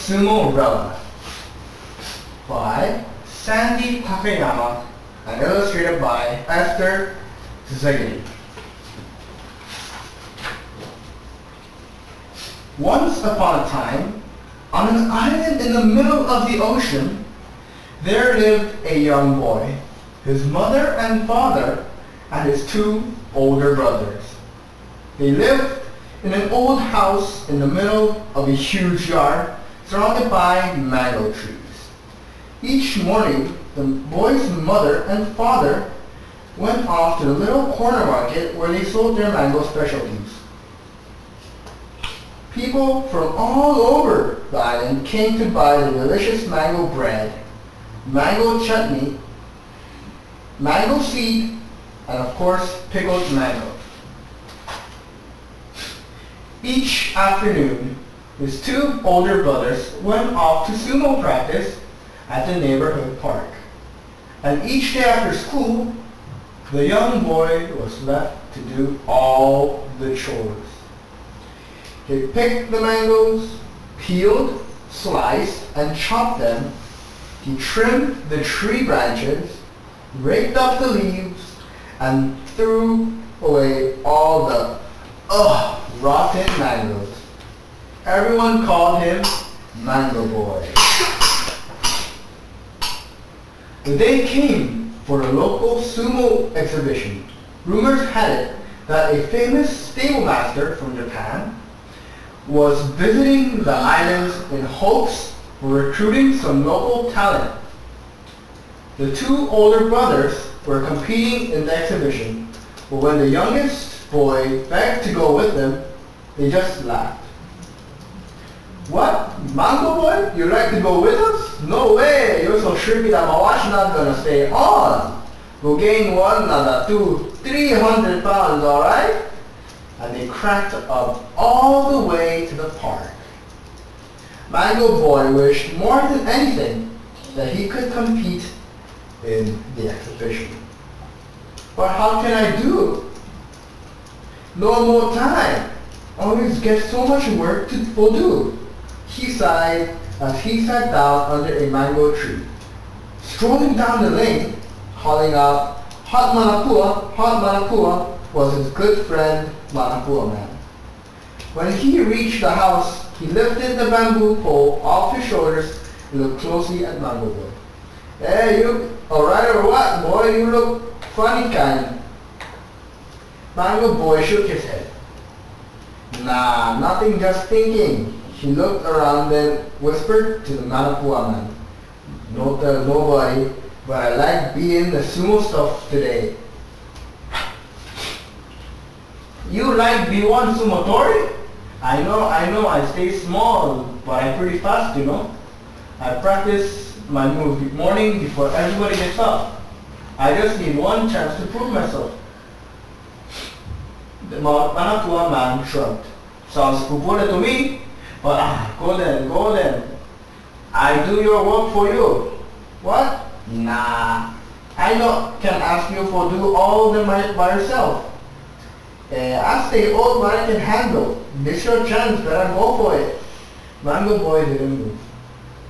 Sumo-rella by Sandy Takayama and illustrated by Esther Zegedi. Once upon a time, on an island in the middle of the ocean, there lived a young boy, his mother and father, and his two older brothers. They lived in an old house in the middle of a huge yard surrounded by mango trees. Each morning, the boy's mother and father went off to the little corner market where they sold their mango specialties. People from all over the island came to buy the delicious mango bread, mango chutney, mango seed, and of course, pickled mango. Each afternoon, his two older brothers went off to sumo practice at the neighborhood park. And each day after school, the young boy was left to do all the chores. He picked the mangoes, peeled, sliced, and chopped them. He trimmed the tree branches, raked up the leaves, and threw away all the rotten mangoes. Everyone called him Mango Boy. The day came for a local sumo exhibition. Rumors had it that a famous stable master from Japan was visiting the islands in hopes of recruiting some local talent. The two older brothers were competing in the exhibition, but when the youngest boy begged to go with them, they just laughed. "What? Mango Boy? You'd like to go with us? No way! You're so shrimpy that my watch not gonna stay on. We'll gain 300 pounds, alright?" And they cracked up all the way to the park. Mango Boy wished more than anything that he could compete in the exhibition. "But how can I do? No more time. Always get so much work to do," he sighed as he sat down under a mango tree. Strolling down the lane, calling out, hot manapua," was his good friend Manapua Man. When he reached the house, he lifted the bamboo pole off his shoulders and looked closely at Mango Boy. "Hey, you alright or what, boy? You look funny kind." Mango Boy shook his head. "Nah, nothing, just thinking." He looked around then whispered to the Manapua Man, "No tell nobody, but I like being the sumo stuff today." "You like B1 Sumotori? I know, I stay small, but I'm pretty fast, you know. I practice my move morning before everybody gets up. I just need one chance to prove myself." The Manapua Man shrugged. "Sounds pupule to me, but go then. I do your work for you." "What? Nah, I can ask you for do all of them by yourself. I stay old, but I can handle. This your chance, better go for it." Mango Boy didn't move.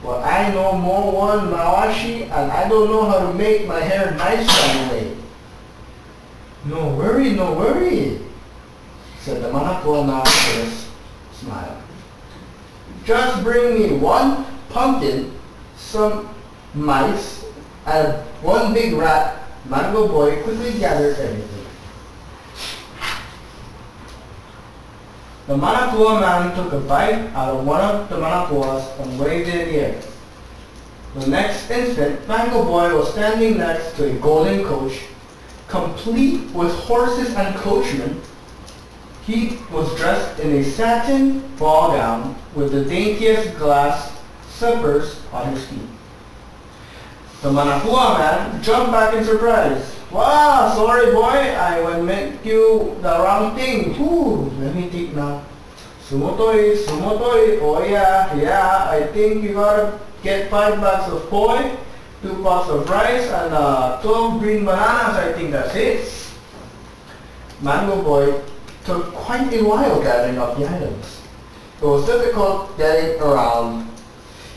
"But I know more one Mawashi, and I don't know how to make my hair nice anyway." No worry, said the Manapua Man with a smile. "Just bring me one pumpkin, some mice, and one big rat." Mango Boy quickly gathered everything. The Manapua Man took a bite out of one of the manapuas and waved it in the air. The next instant, Mango Boy was standing next to a golden coach, complete with horses and coachmen. He was dressed in a satin ball gown with the daintiest glass slippers on his feet. The Manapua Man jumped back in surprise. "Wow, sorry boy, I will make you the wrong thing. Let me think now. Sumotoi, oh yeah, I think you gotta get 5 bags of poi, 2 pots of rice, and 12 green bananas. I think that's it." Mango Boy took quite a while gathering up the items. It was difficult getting around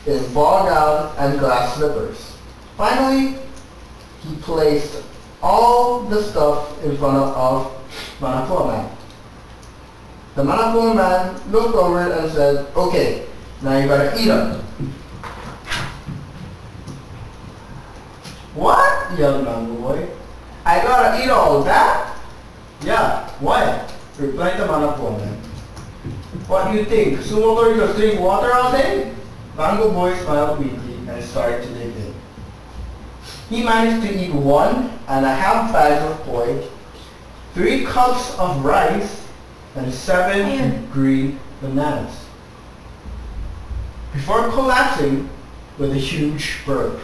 in ball gown and glass slippers. Finally, he placed all the stuff in front of Manapua Man. The Manapua Man looked over it and said, "Okay, now you gotta eat them." "What?" yelled Mango Boy. "I gotta eat all that?" "Yeah, why?" replied the Manapua Man. "What do you think? Sumotori just drink water all day?" Mango Boy smiled weakly and started to dig in. He managed to eat 1.5 bags of poi, 3 cups of rice, and 7 green bananas, before collapsing with a huge burp.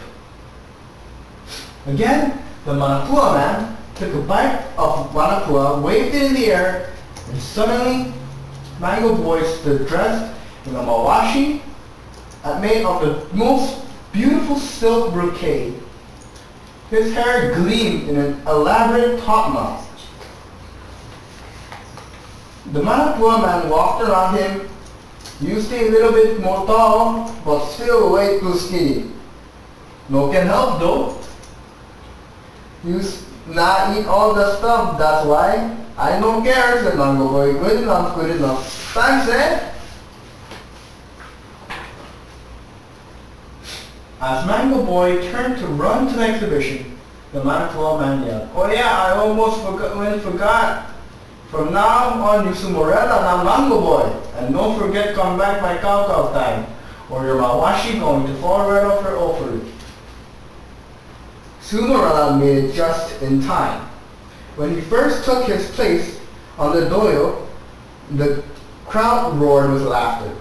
Again, the Manapua Man took a bite of Manapua, waved it in the air, and suddenly Mango Boy stood dressed in a mawashi made of the most beautiful silk brocade. His hair gleamed in an elaborate topknot. The Manapua Man walked around him. "You stay a little bit more tall, but still way too skinny. No can help though. You not eat all the stuff, that's why." "I don't care," said Mango Boy. "Good enough, good enough." "Thanks, eh?" As Mango Boy turned to run to the exhibition, the Manapua Man yelled, "Oh yeah, I almost forgot. From now on, you Sumorella, not Mango Boy. And don't forget come back by cow time, or your mawashi going to fall right off your offering." Sumorella made it just in time. When he first took his place on the doyo, the crowd roared with laughter.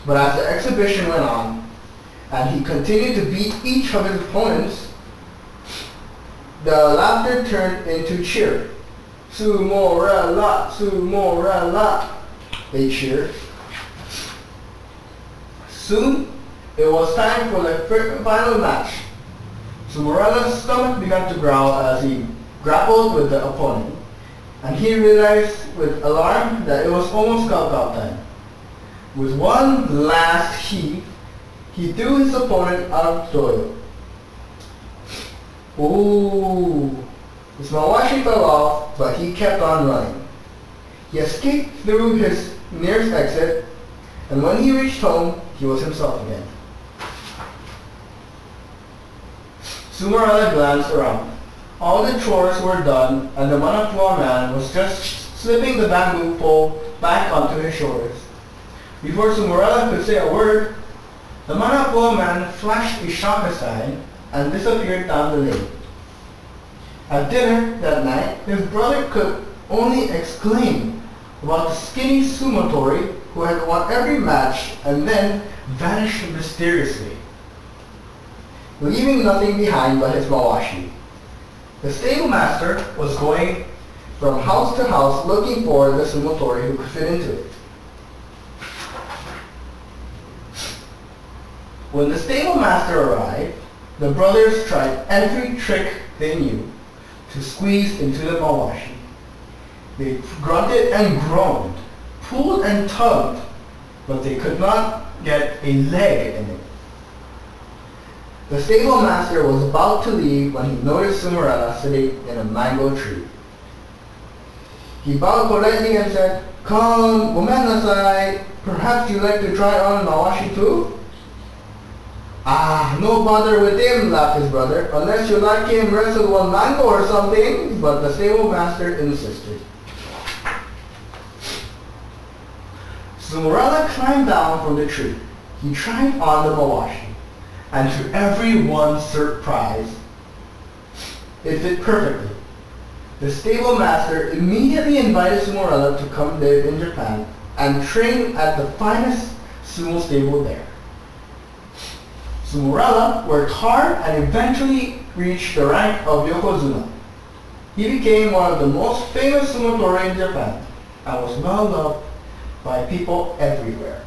But as the exhibition went on, and he continued to beat each of his opponents, the laughter turned into cheer. "Sumorella, Sumorella," they cheered. Soon, it was time for the final match. Sumorella's stomach began to growl as he grappled with the opponent, and he realized with alarm that it was almost cow time. With one last heave, he threw his opponent out of the dojo. Ooh! His mawashi fell off, but he kept on running. He escaped through his nearest exit, and when he reached home, he was himself again. Sumarella glanced around. All the chores were done, and the Manapua Man was just slipping the bamboo pole back onto his shoulders. Before Sumarella could say a word, the Manapua Man flashed a shaka sign and disappeared down the lane. At dinner that night, his brother could only exclaim about the skinny Sumotori who had won every match and then vanished mysteriously, leaving nothing behind but his mawashi. The stable master was going from house to house looking for the Sumotori who could fit into it. When the stable master arrived, the brothers tried every trick they knew to squeeze into the mawashi. They grunted and groaned, pulled and tugged, but they could not get a leg in it. The stable master was about to leave when he noticed Sumarella sitting in a mango tree. He bowed politely and said, "Come, gomen-nasai, perhaps you'd like to try on mawashi too?" "Ah, no bother with him," laughed his brother, "unless you like him wrestle one mango or something." But the stable master insisted. Sumarella climbed down from the tree. He tried on the mawashi, and to everyone's surprise, it fit perfectly. The stable master immediately invited Sumarella to come live in Japan and train at the finest sumo stable there. Sumarella worked hard and eventually reached the rank of Yokozuna. He became one of the most famous sumotori in Japan and was well loved by people everywhere.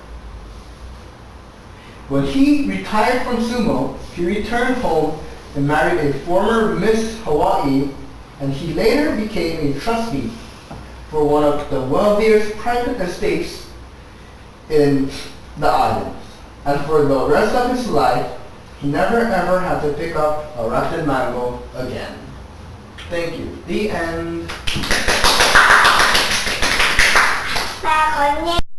When he retired from sumo, he returned home and married a former Miss Hawaii, and he later became a trustee for one of the wealthiest private estates in the islands. And for the rest of his life, he never ever had to pick up a rotten mango again. Thank you. The end.